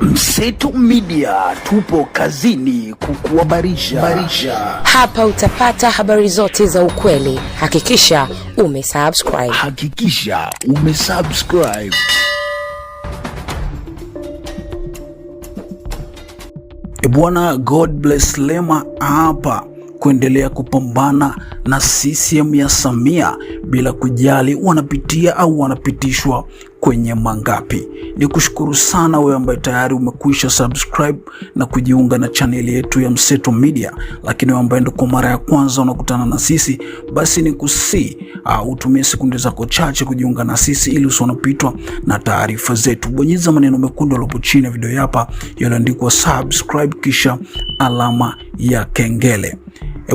Mseto Media, tupo kazini kukuhabarisha. Hapa utapata habari zote za ukweli. Hakikisha umesubscribe. Bwana God bless Lema hapa kuendelea kupambana na CCM ya Samia bila kujali wanapitia au wanapitishwa kwenye mangapi. Ni kushukuru sana wewe ambaye tayari umekwisha subscribe na kujiunga na channel yetu ya Mseto Media, lakini wewe ambaye ndo kwa mara ya kwanza unakutana na sisi, basi ni utumie sekunde zako chache kujiunga na sisi ili usionapitwa na taarifa zetu. Bonyeza maneno mekundu yaliyopo chini ya video hapa yaliyoandikwa subscribe kisha alama ya kengele.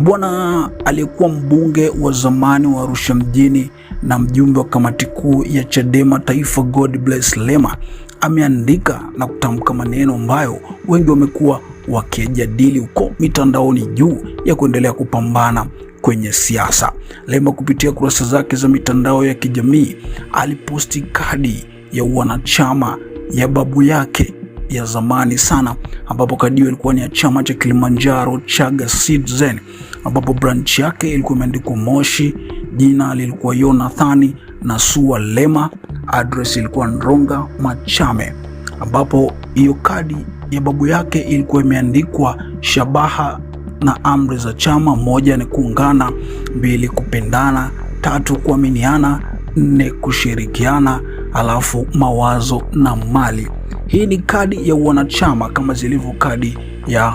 Bwana aliyekuwa mbunge wa zamani wa Arusha mjini na mjumbe wa kamati kuu ya Chadema Taifa God bless Lema ameandika na kutamka maneno ambayo wengi wamekuwa wakijadili huko mitandaoni juu ya kuendelea kupambana kwenye siasa. Lema kupitia kurasa zake za mitandao ya kijamii aliposti kadi ya wanachama ya babu yake ya zamani sana, ambapo kadi hiyo ilikuwa ni ya chama cha Kilimanjaro Chaga Citizen, ambapo branch yake ilikuwa imeandikwa Moshi, jina lilikuwa Yonathani Nasua Lema, address ilikuwa Ndronga Machame, ambapo hiyo kadi ya babu yake ilikuwa imeandikwa shabaha na amri za chama: 1 ni kuungana, 2 kupendana, 3 kuaminiana, 4 kushirikiana, alafu mawazo na mali. Hii ni kadi ya wanachama kama zilivyo kadi ya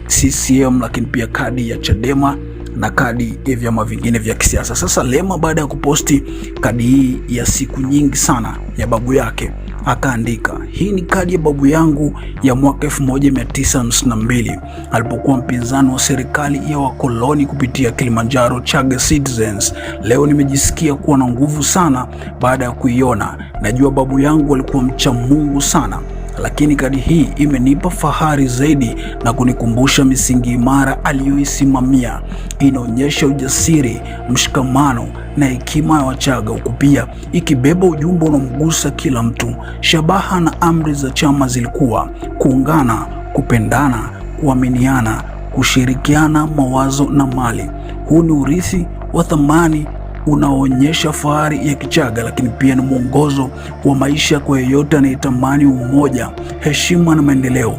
CCM, lakini pia kadi ya Chadema na kadi ya vyama vingine vya kisiasa. Sasa Lema baada ya kuposti kadi hii ya siku nyingi sana ya babu yake akaandika, hii ni kadi ya babu yangu ya mwaka 1952 alipokuwa mpinzani wa serikali ya wakoloni kupitia Kilimanjaro Chaga Citizens. Leo nimejisikia kuwa na nguvu sana baada ya kuiona. Najua babu yangu alikuwa mcha Mungu sana, lakini kadi hii imenipa fahari zaidi na kunikumbusha misingi imara aliyoisimamia. Inaonyesha ujasiri, mshikamano na hekima ya Wachaga, huku pia ikibeba ujumbe unaomgusa kila mtu. Shabaha na amri za chama zilikuwa kuungana, kupendana, kuaminiana, kushirikiana mawazo na mali. Huu ni urithi wa thamani unaonyesha fahari ya Kichaga, lakini pia ni mwongozo wa maisha kwa yeyote anayetamani umoja, heshima na maendeleo.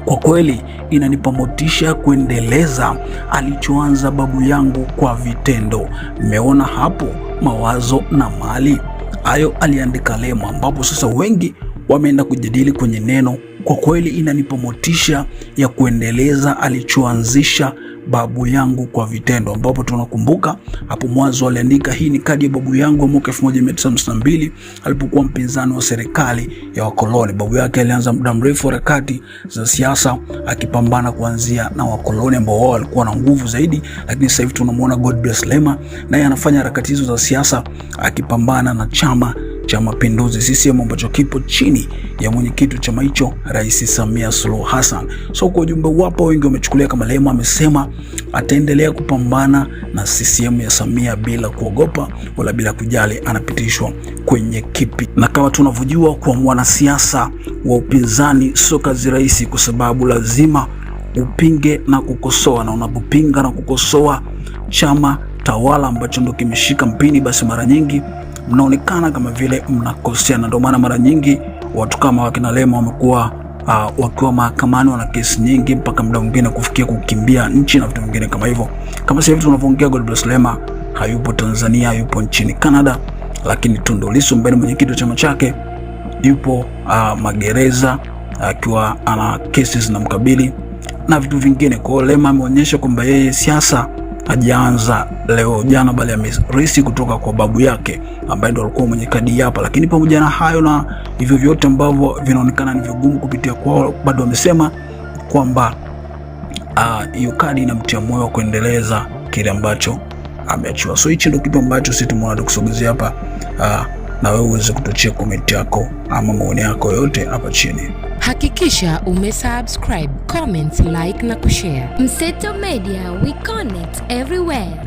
Kwa kweli inanipa motisha kuendeleza alichoanza babu yangu kwa vitendo. Mmeona hapo, mawazo na mali. Hayo aliandika Lema, ambapo sasa wengi wameenda kujadili kwenye neno kwa kweli inanipa motisha ya kuendeleza alichoanzisha babu yangu kwa vitendo, ambapo tunakumbuka hapo mwanzo aliandika, hii ni kadi ya babu yangu wa mwaka 1952 alipokuwa mpinzani wa serikali ya wakoloni. Babu yake alianza muda mrefu harakati za siasa akipambana kuanzia na wakoloni ambao wao walikuwa na nguvu zaidi, lakini sasa hivi tunamwona God bless Lema naye anafanya harakati hizo za siasa akipambana na Chama cha Mapinduzi CCM ambacho kipo chini ya mwenyekiti wa chama hicho Rais Samia Suluhu Hassan. So kwa ujumbe wapo wengi wamechukulia kama Lema amesema ataendelea kupambana na CCM ya Samia bila kuogopa wala bila kujali anapitishwa kwenye kipi. Na kama tunavyojua, kwa mwanasiasa wa upinzani sio kazi rahisi, kwa sababu lazima upinge na kukosoa, na unapopinga na kukosoa chama tawala ambacho ndo kimeshika mpini, basi mara nyingi mnaonekana kama vile mnakosea. Na ndio maana mara nyingi watu kama wakina Lema wamekuwa wakiwa mahakamani, wana kesi nyingi, mpaka muda mwingine kufikia kukimbia nchi na vitu vingine kama hivyo. Kama sasa hivi tunavyoongea, God bless Lema hayupo Tanzania, yupo nchini Canada, lakini Tundu Lissu mbele mwenyekiti wa chama chake yupo magereza akiwa ana kesi zinamkabili na vitu vingine. Kwa hiyo Lema ameonyesha kwamba yeye siasa hajaanza leo jana, bali amerithi kutoka kwa babu yake ambaye ndo alikuwa mwenye kadi hapa. Lakini pamoja na hayo na hivyo vyote ambavyo vinaonekana ni vigumu kupitia kwao, bado wamesema kwamba hiyo kadi inamtia moyo kuendeleza kile ambacho ameachiwa. So hichi ndio kitu ambacho sisi tumeona tukusogezea hapa, na wewe uweze kutochea comment yako ama maoni yako yote hapa chini. Hakikisha umesubscribe, comment, like na kushare. Mseto Media, we connect everywhere.